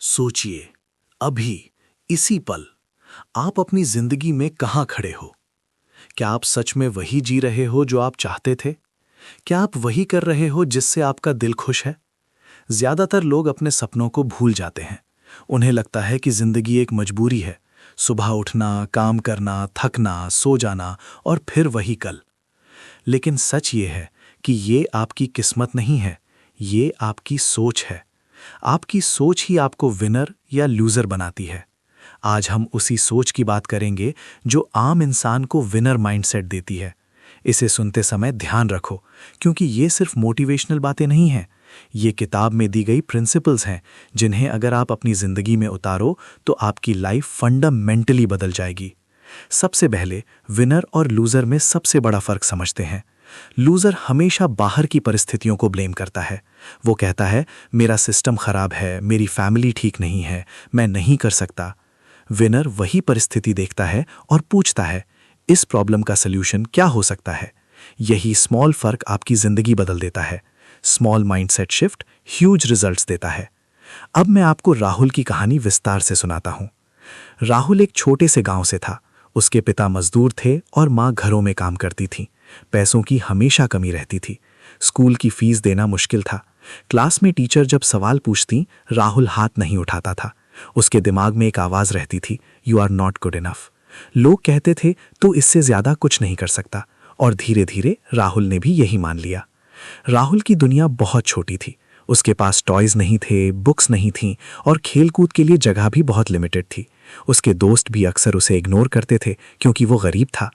सोचिए, अभी, इसी पल, आप अपनी जिंदगी में कहाँ खड़े हो? क्या आप सच में वही जी रहे हो जो आप चाहते थे? क्या आप वही कर रहे हो जिससे आपका दिल खुश है? ज्यादातर लोग अपने सपनों को भूल जाते हैं। उन्हें लगता है कि जिंदगी एक मजबूरी है। सुबह उठना, काम करना, थकना, सो जाना और फिर वही कल। लेकिन सच ये है कि ये आपकी किस्मत नहीं है, ये आपकी सोच है। आपकी सोच ही आपको विनर या लूजर बनाती है। आज हम उसी सोच की बात करेंगे जो आम इंसान को विनर माइंडसेट देती है। इसे सुनते समय ध्यान रखो, क्योंकि ये सिर्फ मोटिवेशनल बातें नहीं हैं। ये किताब में दी गई प्रिंसिपल्स हैं, जिन्हें अगर आप अपनी जिंदगी में उतारो तो आपकी लाइफ फंडामेंटली बदल जाएगी। सबसे पहले विनर और लूजर में सबसे बड़ा फर्क समझते हैं। लूजर हमेशा बाहर की परिस्थितियों को ब्लेम करता है। वो कहता है, मेरा सिस्टम खराब है, मेरी फैमिली ठीक नहीं है, मैं नहीं कर सकता। विनर वही परिस्थिति देखता है और पूछता है, इस प्रॉब्लम का सल्यूशन क्या हो सकता है? यही स्मॉल फर्क आपकी जिंदगी बदल देता है। Small mindset shift huge results देता है। अब मैं आपको राहुल की कहानी विस्तार से सुनाता हूं। राहुल एक छोटे से गांव से था। उसके पिता मजदूर थे और माँ घरों में काम करती थी। पैसों की हमेशा कमी रहती थी। स्कूल की फीस देना मुश्किल था। क्लास में टीचर जब सवाल पूछती, राहुल हाथ नहीं उठाता था। उसके दिमाग में एक आवाज रहती थी, you are not good enough. लोग कहते थे, तू इससे ज्यादा कुछ नहीं कर सकता। और धीरे धीरे राहुल ने भी यही मान लिया। राहुल की दुनिया बहुत छोटी थी। उसके पास टॉयज नहीं थे, बुक्स नहीं थीं और खेलकूद के लिए जगह भी बहुत लिमिटेड थी। उसके दोस्त भी अक्सर उसे इग्नोर करते थे क्योंकि वो गरीब था।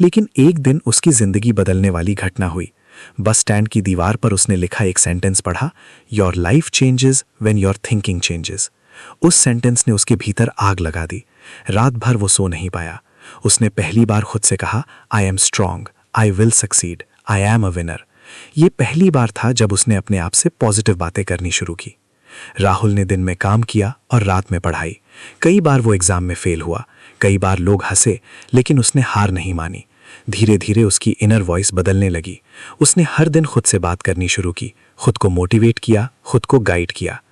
लेकिन एक दिन उसकी जिंदगी बदलने वाली घटना हुई। बस स्टैंड की दीवार पर उसने लिखा एक सेंटेंस पढ़ा, your life changes when your thinking changes. उस सेंटेंस ने उसके भीतर आग लगा दी। रात भर वो सो नहीं पाया। उसने पहली बार खुद से कहा, I am strong, I will succeed, I am a winner. ये पहली बार था जब उसने अपने आप से पॉजिटिव बातें करनी शुरू की। राहुल ने दिन में काम किया और रात में पढ़ाई। कई बार वो एग्जाम में फेल हुआ, कई बार लोग हंसे, लेकिन उसने हार नहीं मानी। धीरे धीरे उसकी इनर वॉइस बदलने लगी। उसने हर दिन खुद से बात करनी शुरू की, खुद को मोटिवेट किया, खुद को गाइड किया।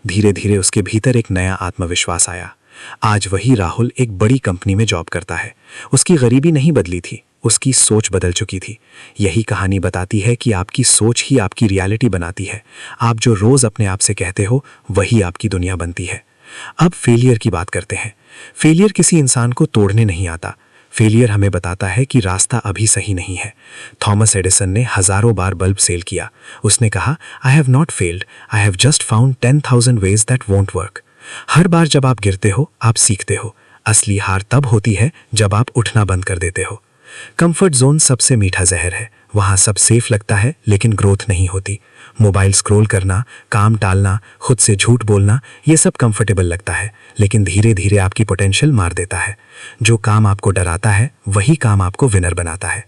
धीरे धीरे उसके भीतर एक नया आत्मविश्वास आया। आज वही राहुल एक बड़ी कंपनी में जॉब करता है। उसकी गरीबी नहीं बदली थी, उसकी सोच बदल चुकी थी। यही कहानी बताती है कि आपकी सोच ही आपकी रियलिटी बनाती है। आप जो रोज अपने आप से कहते हो, वही आपकी दुनिया बनती है। अब फेलियर की बात करते हैं। फेलियर किसी इंसान को तोड़ने नहीं आता। फेलियर हमें बताता है कि रास्ता अभी सही नहीं है। थॉमस एडिसन ने हजारों बार बल्ब सेल किया। उसने कहा, I have not failed, I have just found 10,000 ways that won't work. हर बार जब आप गिरते हो, आप सीखते हो। असली हार तब होती है जब आप उठना बंद कर देते हो। कंफर्ट जोन सबसे मीठा जहर है। वहां सब सेफ लगता है, लेकिन ग्रोथ नहीं होती। मोबाइल स्क्रॉल करना, काम टालना, खुद से झूठ बोलना, ये सब कंफर्टेबल लगता है, लेकिन धीरे धीरे आपकी पोटेंशियल मार देता है। जो काम आपको डराता है, वही काम आपको विनर बनाता है।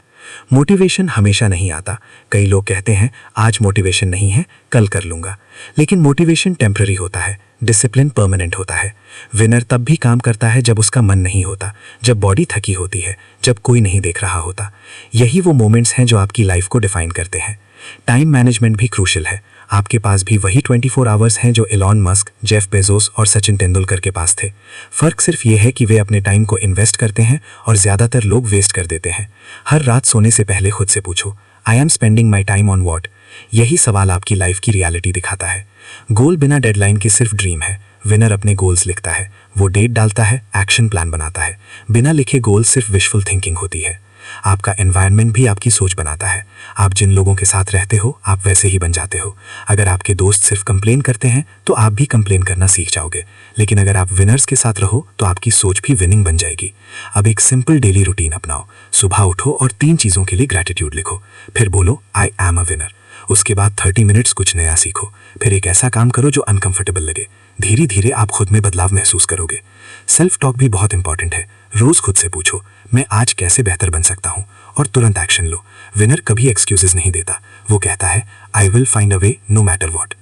मोटिवेशन हमेशा नहीं आता। कई लोग कहते हैं, आज मोटिवेशन नहीं है, कल कर लूंगा। लेकिन मोटिवेशन टेम्पररी होता है, डिसिप्लिन परमानेंट होता है। विनर तब भी काम करता है जब उसका मन नहीं होता, जब बॉडी थकी होती है, जब कोई नहीं देख रहा होता। यही वो मोमेंट्स हैं जो आपकी लाइफ को डिफाइन करते हैं। टाइम मैनेजमेंट भी क्रूशियल है। आपके पास भी वही 24 आवर्स हैं जो एलॉन मस्क, जेफ बेजोस और सचिन तेंदुलकर के पास थे। फर्क सिर्फ ये है कि वे अपने टाइम को इन्वेस्ट करते हैं और ज्यादातर लोग वेस्ट कर देते हैं। हर रात सोने से पहले खुद से पूछो, I am spending my time on what? यही सवाल आपकी लाइफ की रियलिटी दिखाता है। गोल बिना डेडलाइन के सिर्फ ड्रीम है। विनर अपने गोल्स लिखता है, वो डेट डालता है, एक्शन प्लान बनाता है। बिना लिखे गोल सिर्फ विशफुल थिंकिंग होती है। आपका एनवायरनमेंट भी आपकी सोच बनाता है। आप जिन लोगों के साथ रहते हो, आप वैसे ही बन जाते हो। अगर आपके दोस्त सिर्फ कंप्लेन करते हैं, तो आप भी कंप्लेन करना सीख जाओगे। लेकिन अगर आप विनर्स के साथ रहो, तो आपकी सोच भी विनिंग बन जाएगी। अब एक सिंपल डेली रूटीन अपनाओ। सुबह उठो और 3 चीजों के लिए ग्रैटिट्यूड लिखो। फिर बोलो, आई एम अ विनर। उसके बाद 30 मिनट्स कुछ नया सीखो। फिर एक ऐसा काम करो जो अनकंफर्टेबल लगे। धीरे धीरे आप खुद में बदलाव महसूस करोगे। सेल्फ टॉक भी बहुत इंपॉर्टेंट है। रोज खुद से पूछो, मैं आज कैसे बेहतर बन सकता हूँ, और तुरंत एक्शन लो। विनर कभी एक्सक्यूजेस नहीं देता। वो कहता है, I will find a way no matter what.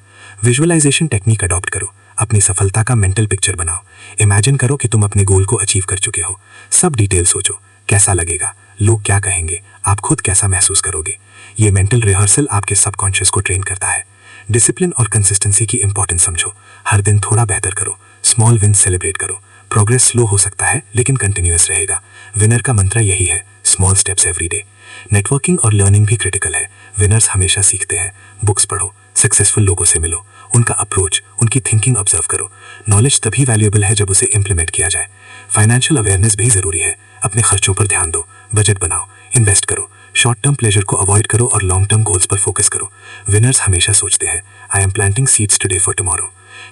Visualization technique adopt करो। अपनी सफलता का मेंटल पिक्चर बनाओ। इमेजिन करो कि तुम अपने गोल को अचीव कर चुके हो। सब डिटेल सोचो, कैसा लगेगा, लोग क्या कहेंगे, आप खुद कैसा महसूस करोगे। ये मेंटल रिहर्सल आपके सबकॉन्शियस को ट्रेन करता है। डिसिप्लिन और कंसिस्टेंसी की इंपॉर्टेंस समझो। हर दिन थोड़ा बेहतर करो, स्मॉल विन सेलिब्रेट करो। प्रोग्रेस स्लो हो सकता है लेकिन कंटिन्यूअस रहेगा। विनर का मंत्र यही है, small steps every day. Networking और लर्निंग भी क्रिटिकल है। विनर्स हमेशा सीखते हैं। बुक्स पढ़ो, सक्सेसफुल लोगों से मिलो, उनका अप्रोच, उनकी थिंकिंग ऑब्जर्व करो। नॉलेज तभी वैल्यूएबल है जब उसे इंप्लीमेंट किया जाए। फाइनेंशियल अवेयरनेस भी जरूरी है। अपने खर्चों पर ध्यान दो, बजट बनाओ, इन्वेस्ट करो। शॉर्ट टर्म प्लेजर को अवॉइड करो और लॉन्ग टर्म गोल्स पर फोकस करो। विनर्स हमेशा सोचते हैं, I am planting seeds today for tomorrow.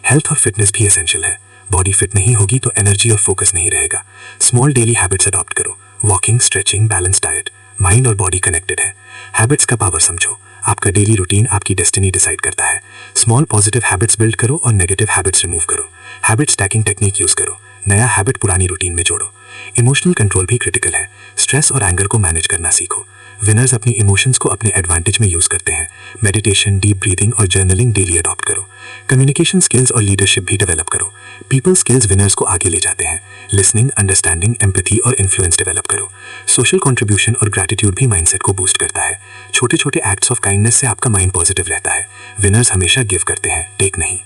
Health और फिटनेस भी एसेंशियल है। बॉडी फिट नहीं होगी तो एनर्जी और फोकस नहीं रहेगा। स्मॉल डेली हैबिट्स अडॉप्ट करो, walking, stretching, balance diet. Mind और बॉडी कनेक्टेड है। हैबिट्स का पावर समझो। आपका डेली रूटीन आपकी डेस्टिनी डिसाइड करता है। स्मॉल पॉजिटिव हैबिट्स बिल्ड करो और नेगेटिव हैबिट्स रिमूव करो। हैबिट स्टैकिंग टेक्निक यूज करो, नया हैबिट पुरानी रूटीन में जोड़ो। इमोशनल कंट्रोल भी क्रिटिकल है। स्ट्रेस और एंगर को मैनेज करना सीखो। विनर्स अपनी इमोशंस को अपने एडवांटेज में यूज करते हैं। मेडिटेशन, डीप ब्रीदिंग और जर्नलिंग डेली अडॉप्ट करो। कम्युनिकेशन स्किल्स और लीडरशिप भी डेवलप करो। पीपल स्किल्स विनर्स को आगे ले जाते हैं। लिसनिंग, अंडरस्टैंडिंग, एम्पैथी और इन्फ्लुएंस डेवलप करो। सोशल कंट्रीब्यूशन और ग्रैटिट्यूड भी माइंडसेट को बूस्ट करता है। छोटे छोटे एक्ट्स ऑफ काइंडनेस से आपका माइंड पॉजिटिव रहता है। विनर्स हमेशा गिव करते हैं, टेक नहीं।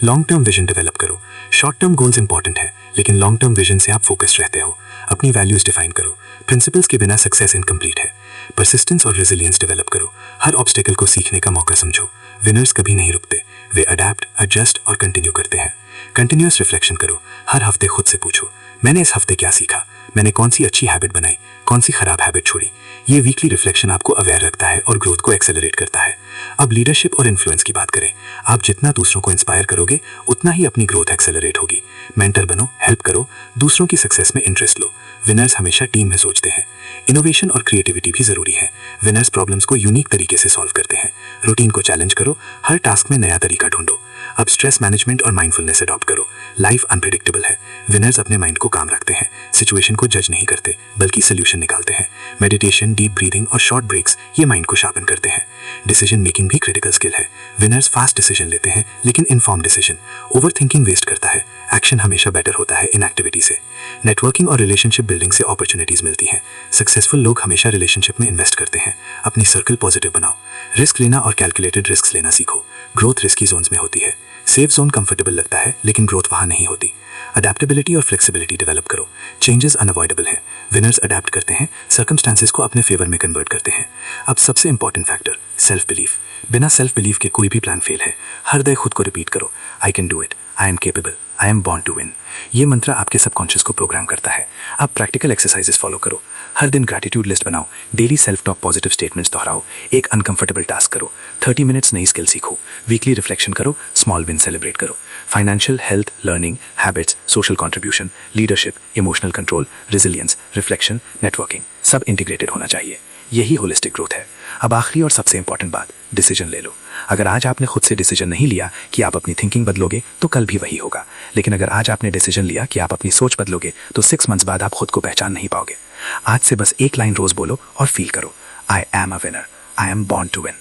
लॉन्ग टर्म विजन डेवलप करो। शॉर्ट टर्म गोल्स इंपॉर्टेंट है लेकिन लॉन्ग टर्म विजन से आप फोकस्ड रहते हो। अपनी वैल्यूज डिफाइन करो। प्रिंसिपल्स के बिना सक्सेस इनकम्प्लीट है। परसिस्टेंस और रेजिलियंस डेवलप करो। हर ऑब्स्टेकल को सीखने का मौका समझो। विनर्स कभी नहीं रुकते, वे अडैप्ट, एडजस्ट और कंटिन्यू करते हैं। कंटिन्यूअस रिफ्लेक्शन करो। हर हफ्ते खुद से पूछो, मैंने इस हफ्ते क्या सीखा, मैंने कौन सी अच्छी हैबिट बनाई, कौन सी खराब हैबिट छोड़ी। ये वीकली रिफ्लेक्शन आपको अवेयर रखता है और ग्रोथ को एक्सेलरेट करता है। अब लीडरशिप और इन्फ्लुएंस की बात करें। आप जितना दूसरों को इंस्पायर करोगे उतना ही अपनी ग्रोथ एक्सेलरेट होगी। मेंटर बनो, हेल्प करो, दूसरों की सक्सेस में इंटरेस्ट लो। विनर्स हमेशा टीम में सोचते हैं। इनोवेशन और क्रिएटिविटी भी जरूरी है। विनर्स प्रॉब्लम्स को यूनिक तरीके से सॉल्व करते हैं। रूटीन को चैलेंज करो, हर टास्क में नया तरीका ढूंढो। अब स्ट्रेस मैनेजमेंट और माइंडफुलनेस अडॉप्ट करो। लाइफ अनप्रेडिक्टेबल है। विनर्स अपने माइंड को काम रखते हैं। सिचुएशन को जज नहीं करते बल्कि सोल्यूशन निकालते हैं। मेडिटेशन, डीप ब्रीदिंग और शॉर्ट ब्रेक्स ये माइंड को शार्पन करते हैं। डिसीजन मेकिंग भी क्रिटिकल स्किल है। विनर्स फास्ट डिसीजन लेते हैं लेकिन inform decision. Overthinking waste करता है। एक्शन हमेशा बेटर होता है इनएक्टिविटी से। नेटवर्किंग और रिलेशनशिप बिल्डिंग से अपॉर्चुनिटीज मिलती हैं। सक्सेसफुल लोग हमेशा रिलेशनशिप में इन्वेस्ट करते हैं। अपनी सर्कल पॉजिटिव बनाओ। रिस्क लेना और कैलकुलेटेड रिस्क लेना सीखो। ग्रोथ रिस्की जोन्स में होती है। सेफ जोन कंफर्टेबल लगता है लेकिन ग्रोथ वहां नहीं होती। अडेप्टेबिलिटी और फ्लेक्सिबिलिटी डेवलप करो। चेंजेस अनअवॉइडेबल हैं। विनर्स अडेप्ट करते हैं, सर्कमस्टांसेस को अपने फेवर में कन्वर्ट करते हैं। अब सबसे इंपॉर्टेंट फैक्टर, सेल्फ बिलीफ। बिना सेल्फ बिलीफ के कोई भी प्लान फेल है। हर दिन खुद को रिपीट करो, I can do it, I am capable, I am born to win. ये मंत्र आपके सबकॉन्शियस को प्रोग्राम करता है। अब प्रैक्टिकल एक्सरसाइजेस फॉलो करो। हर दिन ग्रैटिट्यूड लिस्ट बनाओ। Daily self talk positive statements दोहराओ। एक अनकंफर्टेबल टास्क करो। 30 मिनट्स नई स्किल सीखो। वीकली रिफ्लेक्शन करो। स्मॉल विन सेलिब्रेट करो। Financial, health, learning, habits, social contribution, leadership, emotional control, resilience, reflection, networking सब इंटीग्रेटेड होना चाहिए। यही होलिस्टिक ग्रोथ है। अब आखिरी और सबसे इंपॉर्टेंट बात, डिसीजन ले लो। अगर आज आपने खुद से डिसीजन नहीं लिया कि आप अपनी थिंकिंग बदलोगे तो कल भी वही होगा। लेकिन अगर आज आपने डिसीजन लिया कि आप अपनी सोच बदलोगे तो 6 मंथ्स बाद आप खुद को पहचान नहीं पाओगे। आज से बस एक लाइन रोज बोलो और फील करो, I am a winner, I am born to win.